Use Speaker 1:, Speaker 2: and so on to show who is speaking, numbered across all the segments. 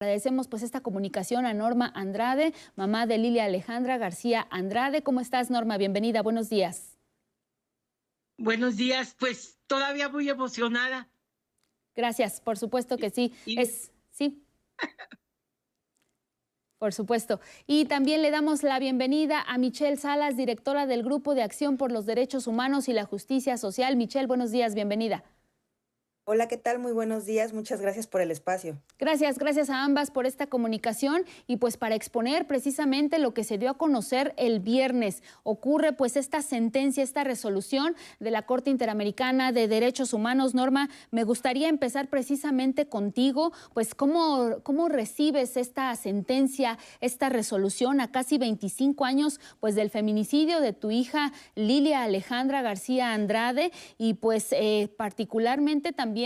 Speaker 1: Agradecemos pues esta comunicación a Norma Andrade, mamá de Lilia Alejandra García Andrade. ¿Cómo estás, Norma? Bienvenida, buenos días.
Speaker 2: Buenos días, pues todavía muy emocionada.
Speaker 1: Gracias, por supuesto que
Speaker 2: Y,
Speaker 1: sí.
Speaker 2: y,
Speaker 1: Sí, por supuesto. Y también le damos la bienvenida a Michelle Salas, directora del Grupo de Acción por los Derechos Humanos y la Justicia Social. Michelle, buenos días, bienvenida.
Speaker 3: Hola, ¿qué tal? Muy buenos días. Muchas gracias por el espacio.
Speaker 1: Gracias a ambas por esta comunicación y pues para exponer precisamente lo que se dio a conocer el viernes. Ocurre pues esta sentencia, esta resolución de la Corte Interamericana de Derechos Humanos. Norma, me gustaría empezar precisamente contigo, pues cómo recibes esta sentencia, esta resolución a casi 25 años pues del feminicidio de tu hija Lilia Alejandra García Andrade y pues particularmente también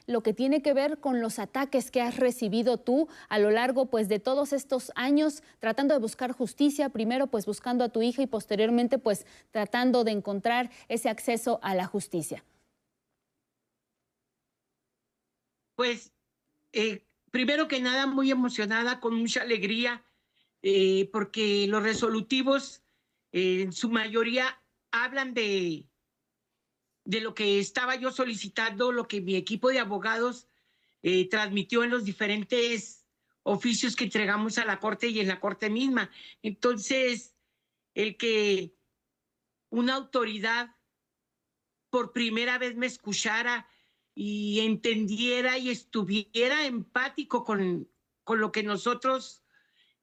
Speaker 1: lo que tiene que ver con los ataques que has recibido tú a lo largo pues de todos estos años tratando de buscar justicia, primero pues buscando a tu hija y posteriormente pues tratando de encontrar ese acceso a la justicia.
Speaker 2: pues primero que nada muy emocionada, con mucha alegría, porque los resolutivos en su mayoría hablan de lo que estaba yo solicitando, lo que mi equipo de abogados transmitió en los diferentes oficios que entregamos a la Corte y en la Corte misma. Entonces, el que una autoridad por primera vez me escuchara y entendiera y estuviera empático con lo que nosotros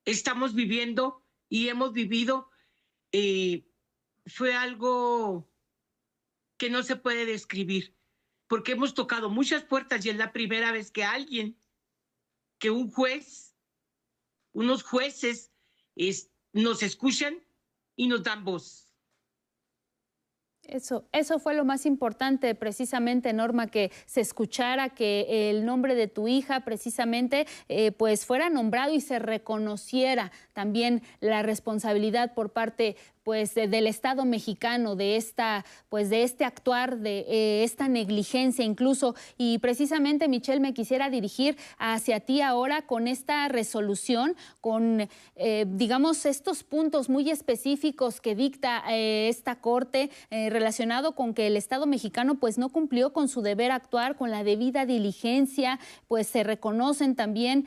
Speaker 2: estamos viviendo y hemos vivido, eh, fue algo que no se puede describir, porque hemos tocado muchas puertas y es la primera vez que alguien, que un juez, unos jueces nos escuchan y nos dan voz.
Speaker 1: Eso fue lo más importante, precisamente, Norma, que se escuchara, que el nombre de tu hija, precisamente, pues fuera nombrado y se reconociera también la responsabilidad por parte pues del Estado mexicano de esta pues de este actuar de esta negligencia incluso y precisamente Michelle me quisiera dirigir hacia ti ahora con esta resolución con digamos estos puntos muy específicos que dicta esta corte relacionado con que el Estado mexicano pues no cumplió con su deber actuar con la debida diligencia, pues se reconocen también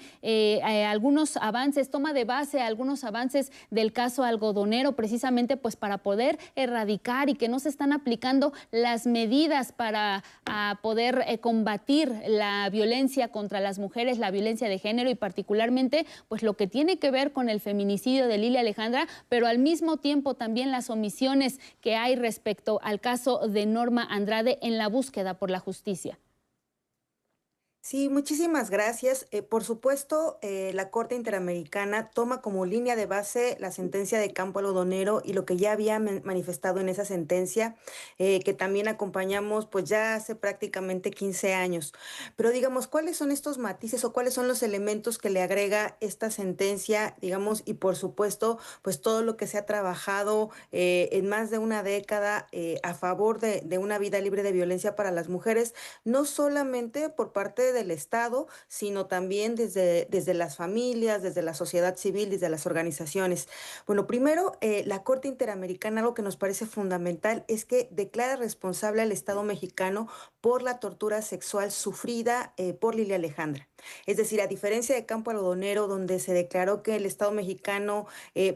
Speaker 1: algunos avances, toma de base algunos avances del caso algodonero precisamente pues para poder erradicar y que no se están aplicando las medidas para poder combatir la violencia contra las mujeres, la violencia de género y particularmente pues lo que tiene que ver con el feminicidio de Lilia Alejandra, pero al mismo tiempo también las omisiones que hay respecto al caso de Norma Andrade en la búsqueda por la justicia.
Speaker 3: Sí, muchísimas gracias. Por supuesto, la Corte Interamericana toma como línea de base la sentencia de Campo Algodonero y lo que ya había manifestado en esa sentencia, que también acompañamos pues ya hace prácticamente 15 años. Pero digamos, ¿cuáles son estos matices o cuáles son los elementos que le agrega esta sentencia, digamos, y por supuesto, pues todo lo que se ha trabajado en más de una década a favor de una vida libre de violencia para las mujeres? No solamente por parte del Estado, sino también desde las familias, desde la sociedad civil, desde las organizaciones. Bueno, primero, la Corte Interamericana, algo que nos parece fundamental es que declara responsable al Estado mexicano por la tortura sexual sufrida por Lilia Alejandra. Es decir, a diferencia de Campo Algodonero, donde se declaró que el Estado mexicano,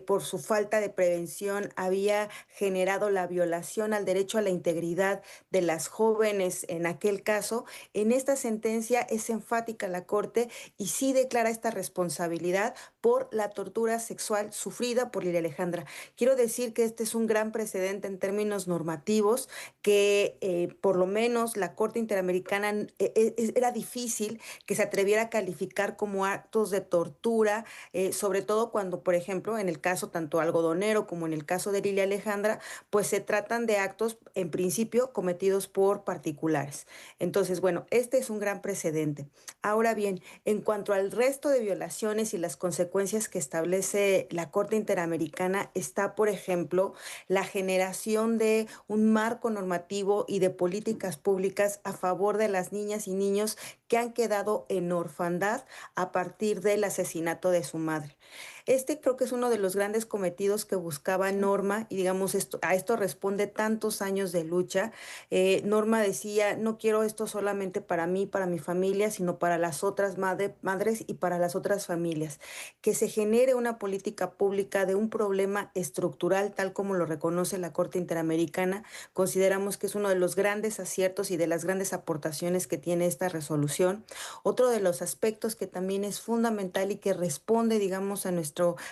Speaker 3: por su falta de prevención, había generado la violación al derecho a la integridad de las jóvenes en aquel caso, en esta sentencia es enfática la Corte y sí declara esta responsabilidad por la tortura sexual sufrida por Lilia Alejandra. Quiero decir que este es un gran precedente en términos normativos, que por lo menos la Corte Interamericana era difícil que se atreviera a calificar como actos de tortura, sobre todo cuando, por ejemplo, en el caso tanto algodonero como en el caso de Lilia Alejandra, pues se tratan de actos en principio cometidos por particulares. Entonces, bueno, este es un gran precedente. precedente. Ahora bien, en cuanto al resto de violaciones y las consecuencias que establece la Corte Interamericana, está, por ejemplo, la generación de un marco normativo y de políticas públicas a favor de las niñas y niños que han quedado en orfandad a partir del asesinato de su madre. Este creo que es uno de los grandes cometidos que buscaba Norma y digamos a esto responde tantos años de lucha. Norma decía, no quiero esto solamente para mí, para mi familia, sino para las otras madres y para las otras familias. Que se genere una política pública de un problema estructural, tal como lo reconoce la Corte Interamericana. Consideramos que es uno de los grandes aciertos y de las grandes aportaciones que tiene esta resolución. Otro de los aspectos que también es fundamental y que responde, digamos,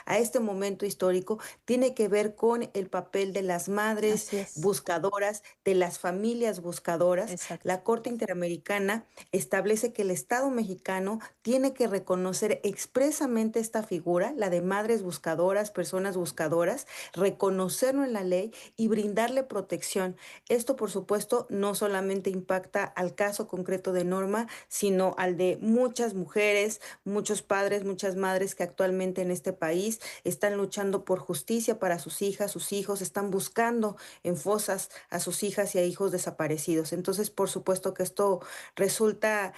Speaker 3: a este momento histórico, tiene que ver con el papel de las madres buscadoras, de las familias buscadoras.
Speaker 1: Exacto.
Speaker 3: La Corte Interamericana establece que el Estado mexicano tiene que reconocer expresamente esta figura, la de madres buscadoras, personas buscadoras, reconocerlo en la ley y brindarle protección. Esto, por supuesto, no solamente impacta al caso concreto de Norma, sino al de muchas mujeres, muchos padres, muchas madres que actualmente en este país están luchando por justicia para sus hijas, sus hijos, están buscando en fosas a sus hijas y a hijos desaparecidos. Entonces, por supuesto que esto resulta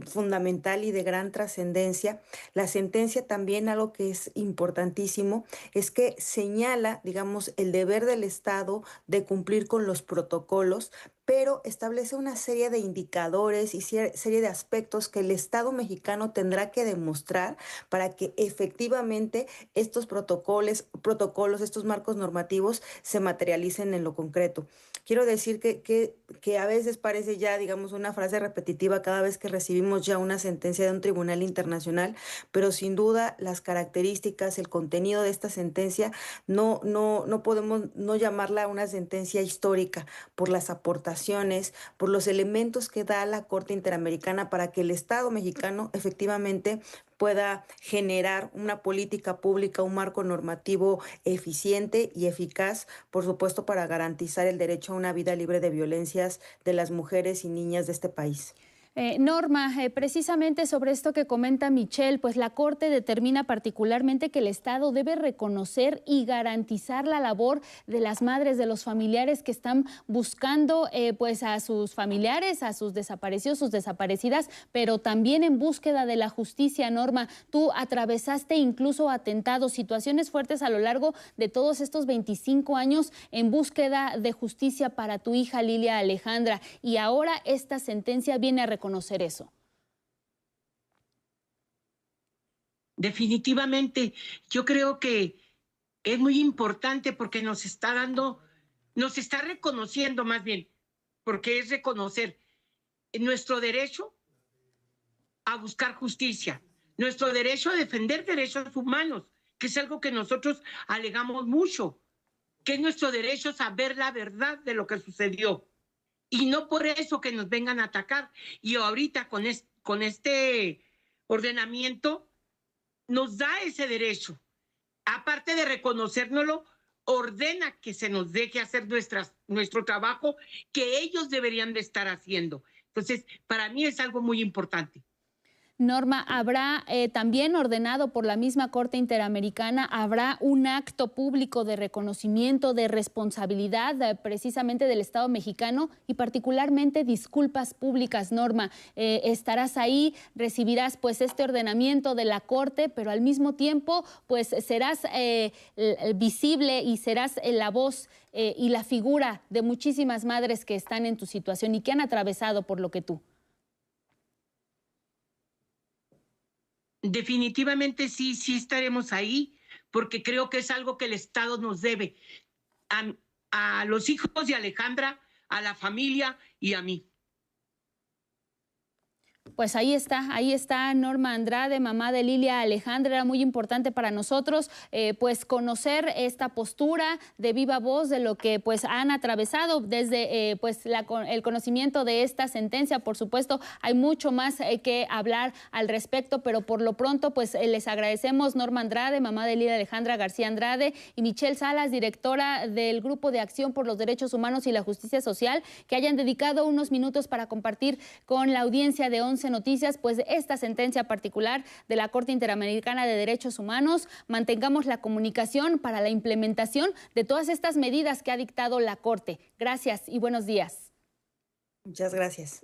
Speaker 3: fundamental y de gran trascendencia. La sentencia también, algo que es importantísimo, es que señala, digamos, el deber del Estado de cumplir con los protocolos, pero establece una serie de indicadores y serie de aspectos que el Estado mexicano tendrá que demostrar para que efectivamente estos protocolos, estos marcos normativos se materialicen en lo concreto. Quiero decir que a veces parece ya, digamos, una frase repetitiva cada vez que recibimos ya una sentencia de un tribunal internacional, pero sin duda las características, el contenido de esta sentencia no podemos no llamarla una sentencia histórica por las aportaciones, por los elementos que da la Corte Interamericana para que el Estado mexicano efectivamente pueda generar una política pública, un marco normativo eficiente y eficaz, por supuesto, para garantizar el derecho a una vida libre de violencias de las mujeres y niñas de este país.
Speaker 1: Norma, precisamente sobre esto que comenta Michelle, pues la Corte determina particularmente que el Estado debe reconocer y garantizar la labor de las madres, de los familiares que están buscando pues a sus familiares, a sus desaparecidos, sus desaparecidas, pero también en búsqueda de la justicia. Norma, tú atravesaste incluso atentados, situaciones fuertes a lo largo de todos estos 25 años en búsqueda de justicia para tu hija Lilia Alejandra, y ahora esta sentencia viene a reconocer eso.
Speaker 2: Definitivamente, yo creo que es muy importante porque nos está reconociendo más bien, porque es reconocer nuestro derecho a buscar justicia, nuestro derecho a defender derechos humanos, que es algo que nosotros alegamos mucho, que es nuestro derecho a saber la verdad de lo que sucedió. Y no por eso que nos vengan a atacar. Y ahorita con este ordenamiento nos da ese derecho. Aparte de reconocérnoslo, ordena que se nos deje hacer nuestro trabajo que ellos deberían de estar haciendo. Entonces, para mí es algo muy importante.
Speaker 1: Norma, habrá también ordenado por la misma Corte Interamericana, habrá un acto público de reconocimiento de responsabilidad precisamente del Estado mexicano y particularmente disculpas públicas. Norma, estarás ahí, recibirás pues este ordenamiento de la Corte, pero al mismo tiempo pues serás visible y serás la voz y la figura de muchísimas madres que están en tu situación y que han atravesado por lo que tú.
Speaker 2: Definitivamente sí estaremos ahí, porque creo que es algo que el Estado nos debe a los hijos de Alejandra, a la familia y a mí.
Speaker 1: Pues ahí está Norma Andrade, mamá de Lilia Alejandra. Era muy importante para nosotros pues conocer esta postura de viva voz de lo que pues han atravesado desde pues el conocimiento de esta sentencia. Por supuesto, hay mucho más que hablar al respecto, pero por lo pronto pues les agradecemos Norma Andrade, mamá de Lilia Alejandra García Andrade, y Michelle Salas, directora del Grupo de Acción por los Derechos Humanos y la Justicia Social, que hayan dedicado unos minutos para compartir con la audiencia de 11 Noticias, pues esta sentencia particular de la Corte Interamericana de Derechos Humanos. Mantengamos la comunicación para la implementación de todas estas medidas que ha dictado la Corte. Gracias y buenos días.
Speaker 3: Muchas gracias.